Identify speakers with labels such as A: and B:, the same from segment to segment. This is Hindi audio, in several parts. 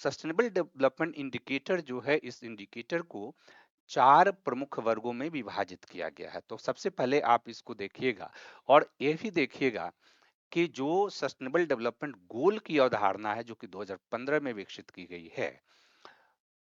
A: सस्टेनेबल डेवलपमेंट इंडिकेटर जो है, इस इंडिकेटर को 4 प्रमुख वर्गों में विभाजित किया गया है। तो सबसे पहले आप इसको देखिएगा और ये भी देखिएगा कि जो सस्टेनेबल डेवलपमेंट गोल की अवधारणा है, जो कि 2015 में विकसित की गई है,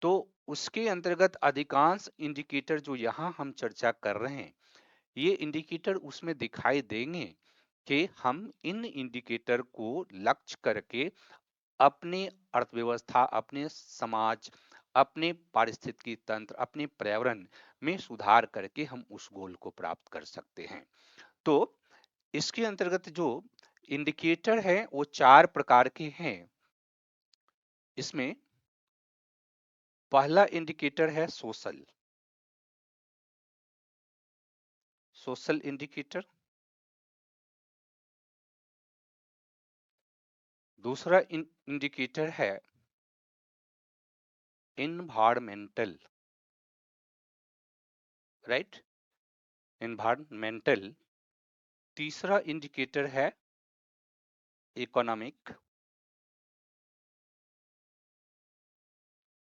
A: तो उसके अंतर्गत अधिकांश इंडिकेटर जो यहाँ हम चर्चा कर रहे हैं, ये इंडिकेटर उसमें दिखाई देंगे कि हम इन इंडिकेटर को लक्ष्य करके अपने अर्थव्यवस्था, अपने समाज, अपने पारिस्थितिकी तंत्र, अपने पर्यावरण में सुधार करके हम उस गोल को प्राप्त कर सकते हैं। तो इसके अंतर्गत जो इंडिकेटर है वो 4 प्रकार के हैं। इसमें पहला इंडिकेटर है सोशल इंडिकेटर। दूसरा इंडिकेटर है इन्वायरमेंटल, राइट, इन्वायरमेंटल। तीसरा इंडिकेटर है इकोनॉमिक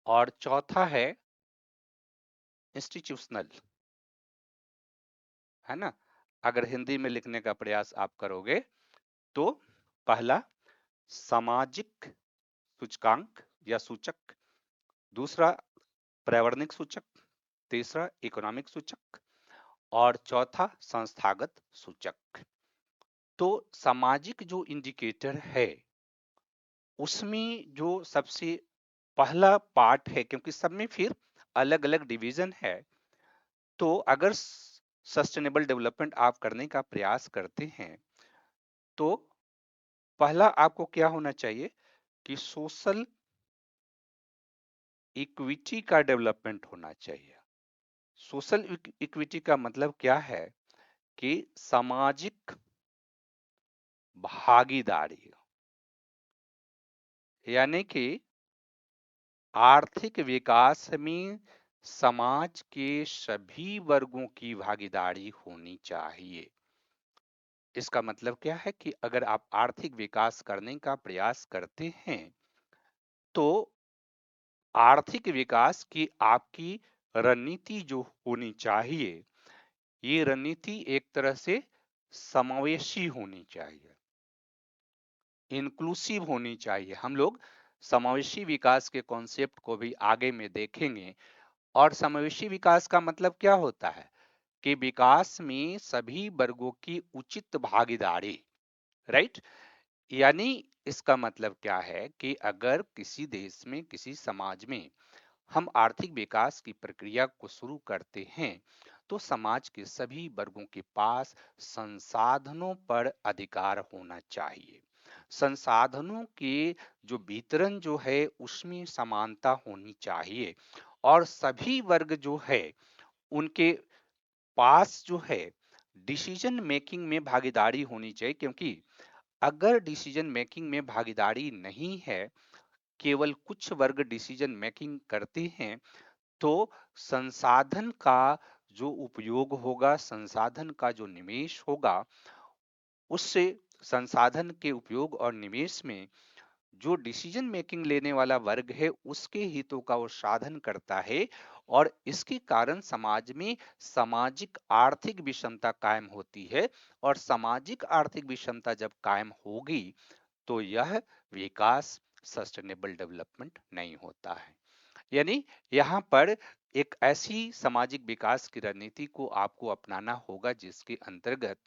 A: और चौथा है इंस्टीट्यूशनल, है ना। अगर हिंदी में लिखने का प्रयास आप करोगे तो पहला सामाजिक सूचकांक या सूचक, दूसरा पर्यावरणिक सूचक, तीसरा इकोनॉमिक सूचक और चौथा संस्थागत सूचक। तो सामाजिक जो इंडिकेटर है उसमें जो सबसे पहला पार्ट है, क्योंकि सब में फिर अलग अलग डिवीजन है, तो अगर सस्टेनेबल डेवलपमेंट आप करने का प्रयास करते हैं तो पहला आपको क्या होना चाहिए कि सोशल इक्विटी का डेवलपमेंट होना चाहिए। सोशल इक्विटी का मतलब क्या है कि सामाजिक भागीदारी, यानी कि आर्थिक विकास में समाज के सभी वर्गों की भागीदारी होनी चाहिए। इसका मतलब क्या है कि अगर आप आर्थिक विकास करने का प्रयास करते हैं तो आर्थिक विकास की आपकी रणनीति जो होनी चाहिए, ये रणनीति एक तरह से समावेशी होनी चाहिए, इंक्लूसिव होनी चाहिए। हम लोग समावेशी विकास के कॉन्सेप्ट को भी आगे में देखेंगे। और समावेशी विकास का मतलब क्या होता है कि विकास में सभी वर्गों की उचित भागीदारी, राइट। यानी इसका मतलब क्या है कि अगर किसी देश में, किसी समाज में हम आर्थिक विकास की प्रक्रिया को शुरू करते हैं तो समाज के सभी वर्गों के पास संसाधनों पर अधिकार होना चाहिए। संसाधनों के जो वितरण जो है उसमें समानता होनी चाहिए और सभी वर्ग जो है उनके पास जो है डिसीजन मेकिंग में भागीदारी होनी चाहिए। क्योंकि अगर डिसीजन मेकिंग में भागीदारी नहीं है, केवल कुछ वर्ग डिसीजन मेकिंग करते हैं, तो संसाधन का जो उपयोग होगा, संसाधन का जो निवेश होगा, उससे संसाधन के उपयोग और निवेश में जो डिसीजन मेकिंग लेने वाला वर्ग है उसके हितों का वो साधन करता है। और इसके कारण समाज में सामाजिक आर्थिक विषमता कायम होती है। और सामाजिक आर्थिक विषमता जब कायम होगी तो यह विकास, सस्टेनेबल डेवलपमेंट नहीं होता है। यानी यहाँ पर एक ऐसी सामाजिक विकास की रणनीति को आपको अपनाना होगा जिसके अंतर्गत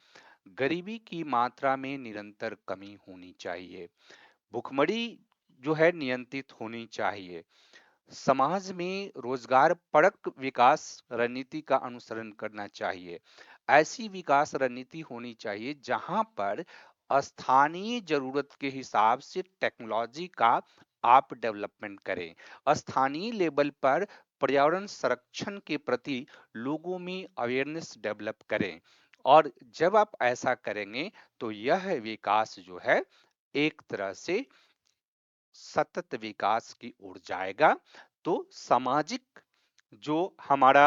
A: गरीबी की मात्रा में निरंतर कमी होनी चाहिए, भुखमरी जो है नियंत्रित होनी चाहिए, समाज में रोजगार परक विकास रणनीति का अनुसरण करना चाहिए। ऐसी विकास रणनीति होनी चाहिए जहां पर स्थानीय जरूरत के हिसाब से टेक्नोलॉजी का आप डेवलपमेंट करें, स्थानीय लेवल पर पर्यावरण संरक्षण के प्रति लोगों में अवेयरनेस डेवलप करें। और जब आप ऐसा करेंगे तो यह विकास जो है एक तरह से सतत विकास की ओर जाएगा। तो सामाजिक जो हमारा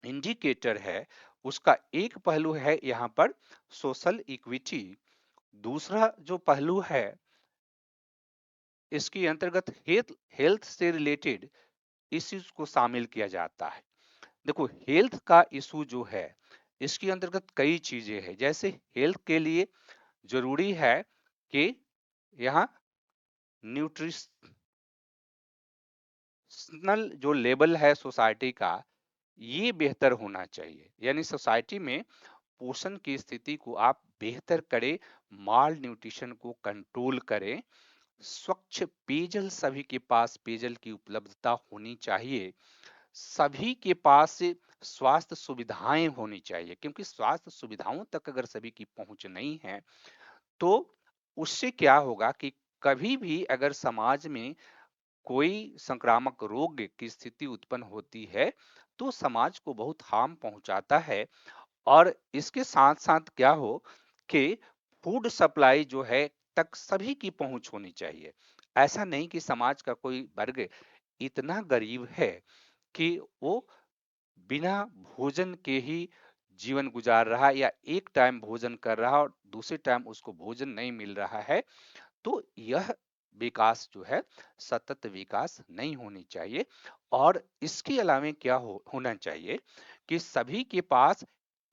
A: इंडिकेटर है उसका एक पहलू है यहाँ पर सोशल इक्विटी, दूसरा जो पहलू है इसके अंतर्गत हेल्थ हेल्थ से रिलेटेड इश्यूज को शामिल किया जाता है। देखो, हेल्थ का इशू जो है, इसके अंतर्गत कई चीजें हैं। जैसे हेल्थ के लिए जरूरी है कि यहाँ न्यूट्रिशनल जो लेवल है सोसाइटी का, ये बेहतर होना चाहिए। यानी सोसाइटी में पोषण की स्थिति को आप बेहतर करें, माल न्यूट्रिशन को कंट्रोल करें, स्वच्छ पेयजल, सभी के पास पेयजल की उपलब्धता होनी चाहिए, सभी के पास स्वास्थ्य सुविधाएं होनी चाहिए। क्योंकि स्वास्थ्य सुविधाओं तक अगर सभी की पहुंच नहीं है, तो उससे क्या होगा कि कभी भी अगर समाज में कोई संक्रामक रोग की स्थिति उत्पन्न होती है, तो समाज को बहुत हार्म पहुंचाता है। और इसके साथ साथ क्या हो कि फूड सप्लाई जो है तक सभी की पहुंच होनी चाहिए। ऐसा नहीं कि समाज का कोई वर्ग इतना गरीब है कि वो बिना भोजन के ही जीवन गुजार रहा है, या एक टाइम भोजन कर रहा है और दूसरे टाइम उसको भोजन नहीं मिल रहा है। तो यह विकास जो है, सतत विकास नहीं होनी चाहिए। और इसके अलावा क्या होना चाहिए कि सभी के पास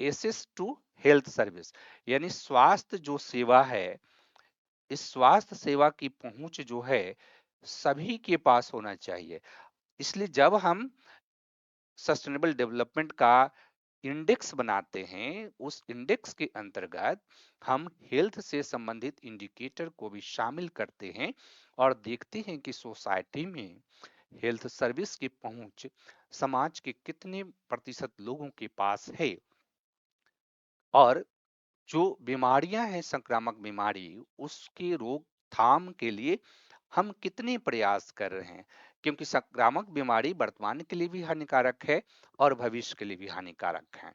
A: एसेस टू हेल्थ सर्विस, यानी स्वास्थ्य जो सेवा है, इस स्वास्थ्य सेवा की पहुंच जो है सभी के पास होना चाहिए। इसलिए जब हम सस्टेनेबल डेवलपमेंट का इंडेक्स बनाते हैं, उस इंडेक्स के अंतर्गत हम हेल्थ से संबंधित इंडिकेटर को भी शामिल करते हैं और देखते हैं कि सोसाइटी में हेल्थ सर्विस की पहुंच समाज के कितने प्रतिशत लोगों के पास है, और जो बीमारियां हैं संक्रामक बीमारी, उसके रोकथाम के लिए हम कितने प्रयास कर रहे हैं। क्योंकि संक्रामक बीमारी वर्तमान के लिए भी हानिकारक है और भविष्य के लिए भी हानिकारक है।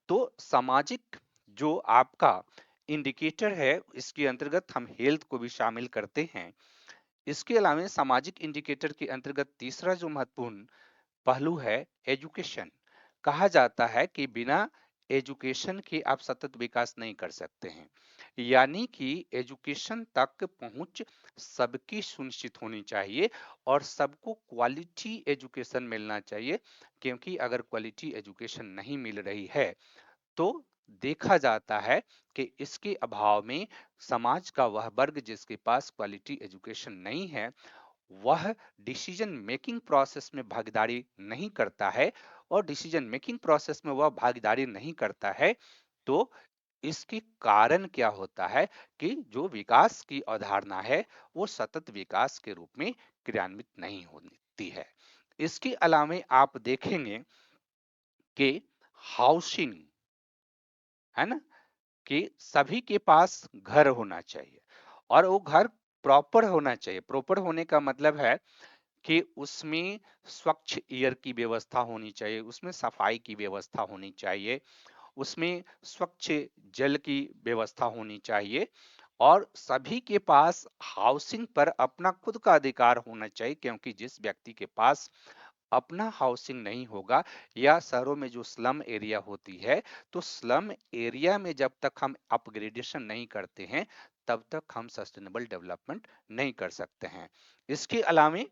A: तो सामाजिक जो आपका इंडिकेटर है, इसके अंतर्गत हम हेल्थ को भी शामिल करते हैं। इसके अलावा सामाजिक इंडिकेटर के अंतर्गत तीसरा जो महत्वपूर्ण पहलू है, एजुकेशन। कहा जाता है कि बिना एजुकेशन के आप सतत विकास नहीं कर सकते हैं। यानी कि एजुकेशन तक पहुंच सबकी सुनिश्चित होनी चाहिए और सबको क्वालिटी एजुकेशन मिलना चाहिए। क्योंकि अगर क्वालिटी एजुकेशन नहीं मिल रही है, तो देखा जाता है कि इसके अभाव में समाज का वह वर्ग जिसके पास क्वालिटी एजुकेशन नहीं है, वह डिसीजन मेकिंग प्रोसेस में भागीदारी नहीं करता है। और डिसीजन मेकिंग प्रोसेस में वह भागीदारी नहीं करता है, तो इसके कारण क्या होता है कि जो विकास की अवधारणा है, वो सतत विकास के रूप में क्रियान्वित नहीं होती है। इसके अलावा आप देखेंगे कि हाउसिंग, है ना, कि सभी के पास घर होना चाहिए, और वो घर प्रॉपर होना चाहिए। प्रॉपर होने का मतलब है कि उसमें स्वच्छ एयर की व्यवस्था होनी चाहिए, उसमें सफाई की व्यवस्था होनी चाहिए, उसमें स्वच्छ जल की व्यवस्था होनी चाहिए, और सभी के पास हाउसिंग पर अपना खुद का अधिकार होना चाहिए। क्योंकि जिस व्यक्ति के पास अपना हाउसिंग नहीं होगा, या शहरों में जो स्लम एरिया होती है, तो स्लम एरिया में जब तक हम अपग्रेडेशन नहीं करते हैं, तब तक हम सस्टेनेबल डेवलपमेंट नहीं कर सकते हैं। इसके अलावा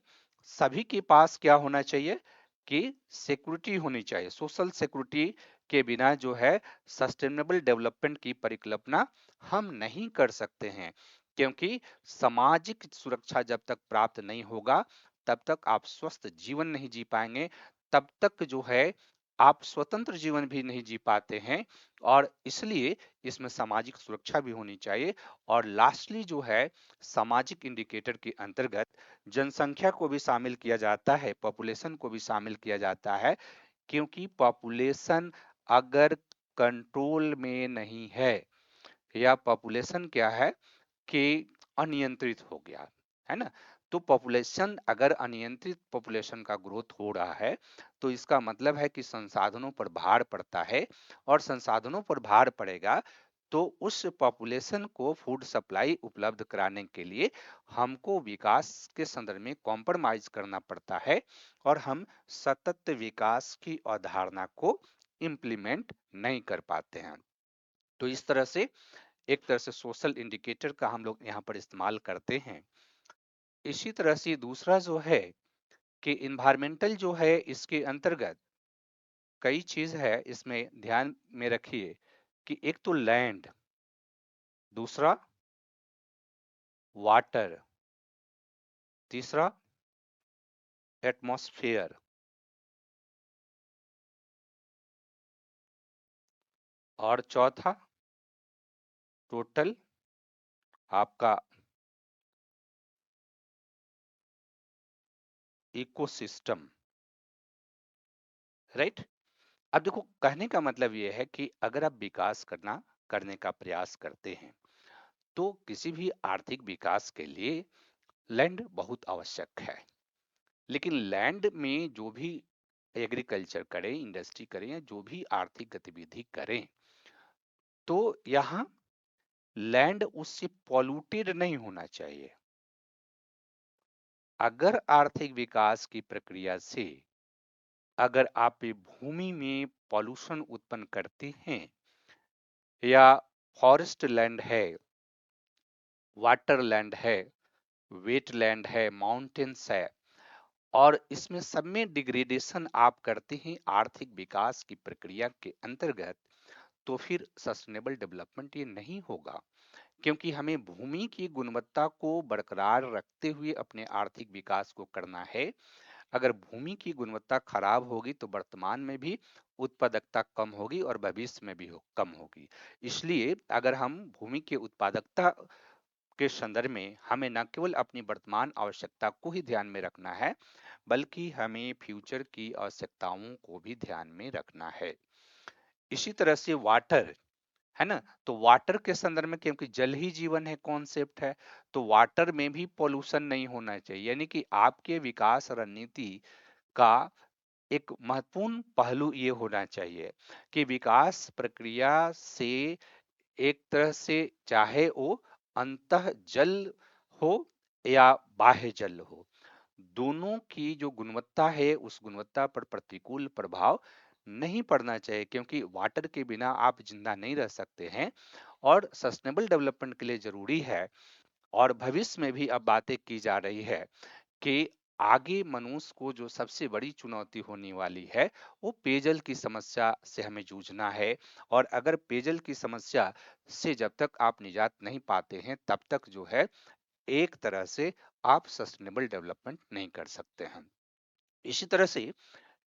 A: सभी के पास क्या होना चाहिए कि सिक्योरिटी होनी चाहिए। सोशल सिक्योरिटी के बिना जो है सस्टेनेबल डेवलपमेंट की परिकल्पना हम नहीं कर सकते हैं। क्योंकि सामाजिक सुरक्षा जब तक प्राप्त नहीं होगा, तब तक आप स्वस्थ जीवन नहीं जी पाएंगे, तब तक जो है आप स्वतंत्र जीवन भी नहीं जी पाते हैं। और इसलिए इसमें सामाजिक सुरक्षा भी होनी चाहिए। और लास्टली जो है, सामाजिक इंडिकेटर के अंतर्गत जनसंख्या को भी शामिल किया जाता है, पॉपुलेशन को भी शामिल किया जाता है। क्योंकि पॉपुलेशन अगर कंट्रोल में नहीं है, या पॉपुलेशन क्या है कि अनियंत्रित हो गया, है ना, तो पॉपुलेशन अगर अनियंत्रित पॉपुलेशन का ग्रोथ हो रहा है, तो इसका मतलब है कि संसाधनों पर भार पड़ता है। और संसाधनों पर भार पड़ेगा, तो उस पॉपुलेशन को फूड सप्लाई उपलब्ध कराने के लिए हमको विकास के संदर्भ में कॉम्प्रोमाइज करना पड़ता है, और हम सतत विकास की अवधारणा को इम्प्लीमेंट नहीं कर पाते हैं। तो इस तरह से एक तरह से सोशल इंडिकेटर का हम लोग यहाँ पर इस्तेमाल करते हैं। इसी तरह से दूसरा जो है कि इन्वायरमेंटल जो है इसके अंतर्गत कई चीज है, इसमें ध्यान में रखिए कि एक तो लैंड, दूसरा वाटर, तीसरा एटमॉस्फेयर और चौथा टोटल आपका इकोसिस्टम। राइट। अब देखो, कहने का मतलब यह है कि अगर आप विकास करने का प्रयास करते हैं तो किसी भी आर्थिक विकास के लिए लैंड बहुत आवश्यक है। लेकिन लैंड में जो भी एग्रीकल्चर करें, इंडस्ट्री करें या जो भी आर्थिक गतिविधि करें, तो यहाँ लैंड उससे पॉल्यूटेड नहीं होना चाहिए। अगर आर्थिक विकास की प्रक्रिया से अगर आप भूमि में पॉल्यूशन उत्पन्न करते हैं, या फॉरेस्ट लैंड है, वाटर लैंड है, वेटलैंड है, माउंटेन्स है, और इसमें सब में डिग्रेडेशन आप करते हैं आर्थिक विकास की प्रक्रिया के अंतर्गत, तो फिर सस्टेनेबल डेवलपमेंट ये नहीं होगा। क्योंकि हमें भूमि की गुणवत्ता को बरकरार रखते हुए अपने आर्थिक विकास को करना है। अगर भूमि की गुणवत्ता खराब होगी तो वर्तमान में भी उत्पादकता कम होगी और भविष्य में भी कम होगी। इसलिए अगर हम भूमि की उत्पादकता के संदर्भ में हमें न केवल अपनी वर्तमान आवश्यकता को ही ध्यान में रखना है, बल्कि हमें फ्यूचर की आवश्यकताओं को भी ध्यान में रखना है। इसी तरह से वाटर है ना, तो वाटर के संदर्भ में, क्योंकि जल ही जीवन है कॉन्सेप्ट है, तो वाटर में भी पॉल्यूशन नहीं होना चाहिए। यानी कि आपके विकास रणनीति का एक महत्वपूर्ण पहलू ये होना चाहिए कि विकास प्रक्रिया से एक तरह से चाहे वो अंतः जल हो या बाह्य जल हो, दोनों की जो गुणवत्ता है उस गुणवत्ता पर प्रतिकूल प्रभाव नहीं पड़ना चाहिए, क्योंकि वाटर के बिना आप जिंदा नहीं रह सकते हैं और सस्टेनेबल डेवलपमेंट के लिए जरूरी है। और भविष्य में भी अब बातें की जा रही है कि आगे मनुष्य को जो सबसे बड़ी चुनौती होने वाली है वो पेयजल की समस्या से हमें जूझना है। और अगर पेयजल की समस्या से जब तक आप निजात नहीं पाते हैं तब तक जो है एक तरह से आप सस्टेनेबल डेवलपमेंट नहीं कर सकते हैं। इसी तरह से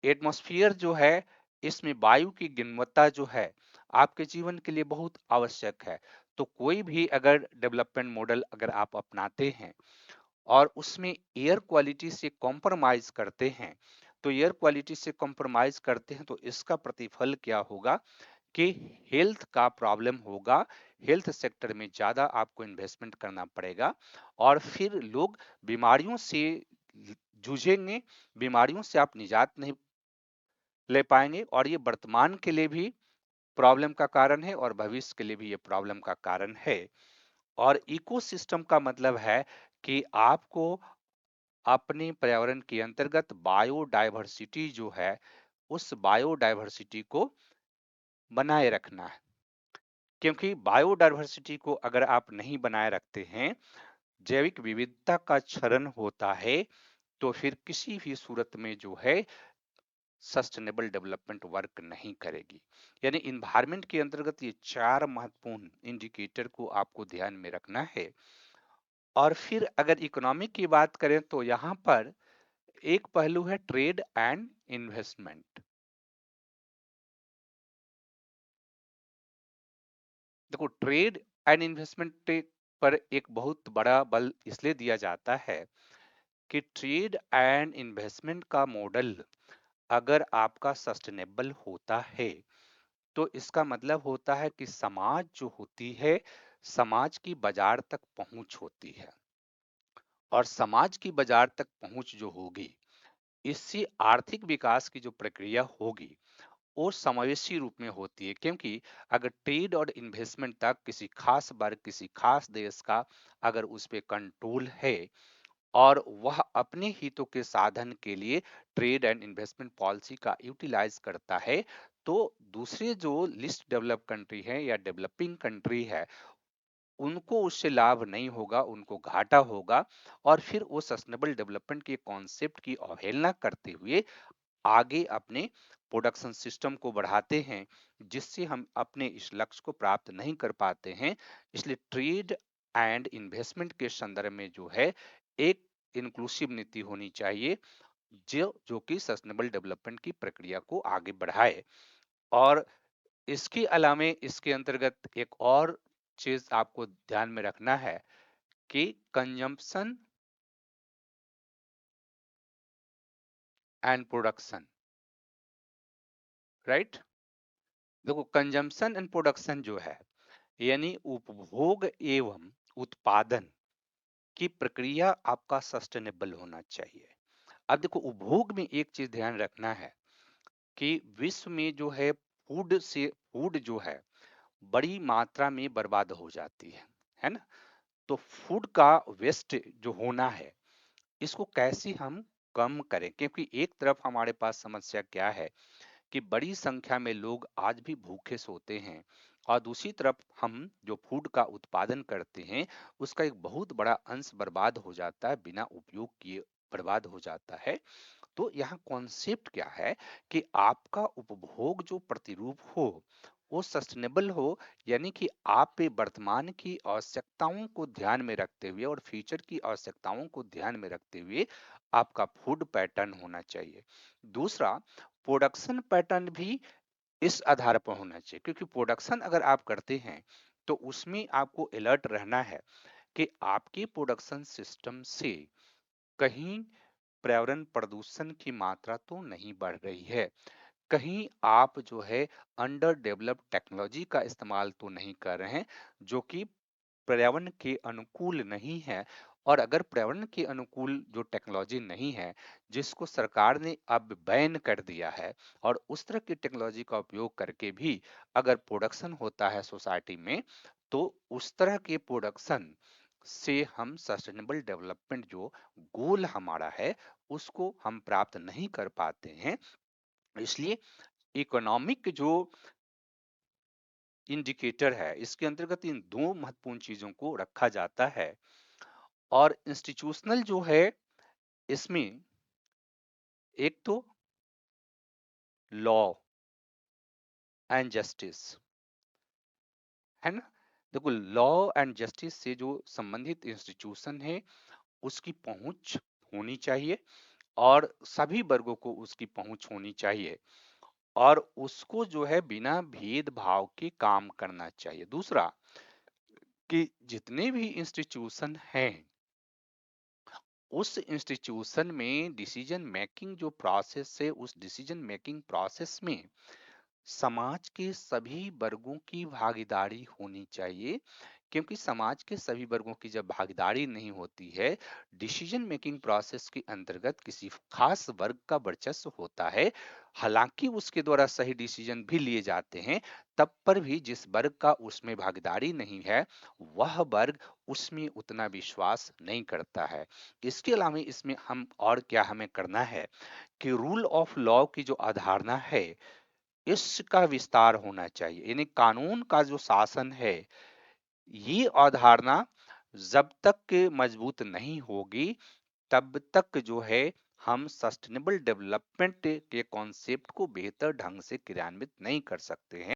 A: एटमॉस्फेयर जो है, इसमें वायु की गुणवत्ता जो है आपके जीवन के लिए बहुत आवश्यक है। तो कोई भी अगर डेवलपमेंट मॉडल अगर आप अपनाते हैं और उसमें एयर क्वालिटी से कॉम्प्रोमाइज करते हैं, तो एयर क्वालिटी से कॉम्प्रोमाइज करते हैं तो इसका प्रतिफल क्या होगा कि हेल्थ का प्रॉब्लम होगा। हेल्थ सेक्टर में ज्यादा आपको इन्वेस्टमेंट करना पड़ेगा और फिर लोग बीमारियों से जूझेंगे, बीमारियों से आप निजात नहीं ले पाएंगे और ये वर्तमान के लिए भी प्रॉब्लम का कारण है और भविष्य के लिए भी ये प्रॉब्लम का कारण है। और इकोसिस्टम का मतलब है कि आपको अपने पर्यावरण के अंतर्गत बायोडायवर्सिटी जो है उस बायोडायवर्सिटी को बनाए रखना है। क्योंकि बायोडायवर्सिटी को अगर आप नहीं बनाए रखते हैं, जैविक विविधता का क्षरण होता है, तो फिर किसी भी सूरत में जो है सस्टेनेबल डेवलपमेंट वर्क नहीं करेगी। यानी इन्वायरमेंट के अंतर्गत ये चार महत्वपूर्ण इंडिकेटर को आपको ध्यान में रखना है। और फिर अगर इकोनॉमी की बात करें तो यहाँ पर एक पहलू है ट्रेड एंड इन्वेस्टमेंट। देखो, ट्रेड एंड इन्वेस्टमेंट पर एक बहुत बड़ा बल इसलिए दिया जाता है कि ट्रेड एंड इन्वेस्टमेंट का मॉडल अगर आपका सस्टेनेबल होता है तो इसका मतलब होता है कि समाज जो होती है, समाज की बाजार तक पहुंच होती है। और समाज की बाजार तक पहुंच जो होगी, इससे आर्थिक विकास की जो प्रक्रिया होगी वो समावेशी रूप में होती है। क्योंकि अगर ट्रेड और इन्वेस्टमेंट तक किसी खास वर्ग, किसी खास देश का अगर उस पर कंट्रोल है और वह अपने हितों के साधन के लिए ट्रेड एंड इन्वेस्टमेंट पॉलिसी का यूटिलाइज करता है, तो दूसरे जो लिस्ट डेवलप कंट्री है या डेवलपिंग कंट्री है उनको उससे लाभ नहीं होगा, उनको घाटा होगा और फिर वो सस्टेनेबल डेवलपमेंट के कॉन्सेप्ट की अवहेलना करते हुए आगे अपने प्रोडक्शन सिस्टम को बढ़ाते हैं, जिससे हम अपने इस लक्ष्य को प्राप्त नहीं कर पाते हैं। इसलिए ट्रेड एंड इन्वेस्टमेंट के संदर्भ में जो है एक इंक्लूसिव नीति होनी चाहिए, जो कि सस्टेनेबल डेवलपमेंट की प्रक्रिया को आगे बढ़ाए। और इसके अलावा इसके अंतर्गत एक और चीज आपको ध्यान में रखना है कि कंजम्पशन एंड प्रोडक्शन, राइट। देखो, कंजम्पशन एंड प्रोडक्शन जो है यानी उपभोग एवं उत्पादन की प्रक्रिया आपका सस्टेनेबल होना चाहिए। अब देखो, उपभोग में एक चीज ध्यान रखना है कि विश्व में जो है फूड जो है बड़ी मात्रा में बर्बाद हो जाती है ना। तो फूड का वेस्ट जो होना है, इसको कैसे हम कम करें, क्योंकि एक तरफ हमारे पास समस्या क्या है कि बड़ी संख्या में लोग आज भी भूखे सोते हैं और दूसरी तरफ हम जो फूड का उत्पादन करते हैं उसका एक बहुत बड़ा अंश बर्बाद हो जाता है, बिना उपयोग किए बर्बाद हो जाता है। तो यहाँ कॉन्सेप्ट क्या है कि आपका उपभोग जो प्रतिरूप हो वो सस्टेनेबल हो, यानी कि आप वर्तमान की आवश्यकताओं को ध्यान में रखते हुए और फ्यूचर की आवश्यकताओं को ध्यान में रखते हुए आपका फूड पैटर्न होना चाहिए। दूसरा, प्रोडक्शन पैटर्न भी इस आधार पर होना चाहिए, क्योंकि प्रोडक्शन अगर आप करते हैं तो उसमें आपको अलर्ट रहना है कि आपके प्रोडक्शन सिस्टम से कहीं पर्यावरण प्रदूषण की मात्रा तो नहीं बढ़ रही है, कहीं आप जो है अंडर डेवलप्ड टेक्नोलॉजी का इस्तेमाल तो नहीं कर रहे हैं जो कि पर्यावरण के अनुकूल नहीं है। और अगर पर्यावरण के अनुकूल जो टेक्नोलॉजी नहीं है, जिसको सरकार ने अब बैन कर दिया है, और उस तरह की टेक्नोलॉजी का उपयोग करके भी अगर प्रोडक्शन होता है सोसाइटी में, तो उस तरह के प्रोडक्शन से हम सस्टेनेबल डेवलपमेंट जो गोल हमारा है उसको हम प्राप्त नहीं कर पाते हैं। इसलिए इकोनॉमिक जो इंडिकेटर है, इसके अंतर्गत इन दो महत्वपूर्ण चीजों को रखा जाता है। और इंस्टीट्यूशनल जो है इसमें एक तो लॉ एंड जस्टिस है ना। देखो, लॉ एंड जस्टिस से जो संबंधित इंस्टीट्यूशन है उसकी पहुंच होनी चाहिए और सभी वर्गों को उसकी पहुंच होनी चाहिए और उसको जो है बिना भेदभाव के काम करना चाहिए। दूसरा, कि जितने भी इंस्टीट्यूशन हैं उस इंस्टीट्यूशन में डिसीजन मेकिंग जो प्रोसेस है, उस डिसीजन मेकिंग प्रोसेस में समाज के सभी वर्गों की भागीदारी होनी चाहिए, क्योंकि समाज के सभी वर्गों की जब भागीदारी नहीं होती है डिसीजन मेकिंग प्रोसेस के अंतर्गत, किसी खास वर्ग का वर्चस्व होता है। हालांकि उसके द्वारा सही डिसीजन भी लिए जाते हैं, तब पर भी जिस वर्ग का उसमें भागीदारी नहीं है वह वर्ग उसमें उतना विश्वास नहीं करता है। इसके अलावा इसमें हम और क्या हमें करना है कि रूल ऑफ लॉ की जो अवधारणा है इसका विस्तार होना चाहिए, यानी कानून का जो शासन है, ये अवधारणा जब तक के मजबूत नहीं होगी तब तक जो है हम सस्टेनेबल डेवलपमेंट के कॉन्सेप्ट को बेहतर ढंग से क्रियान्वित नहीं कर सकते हैं।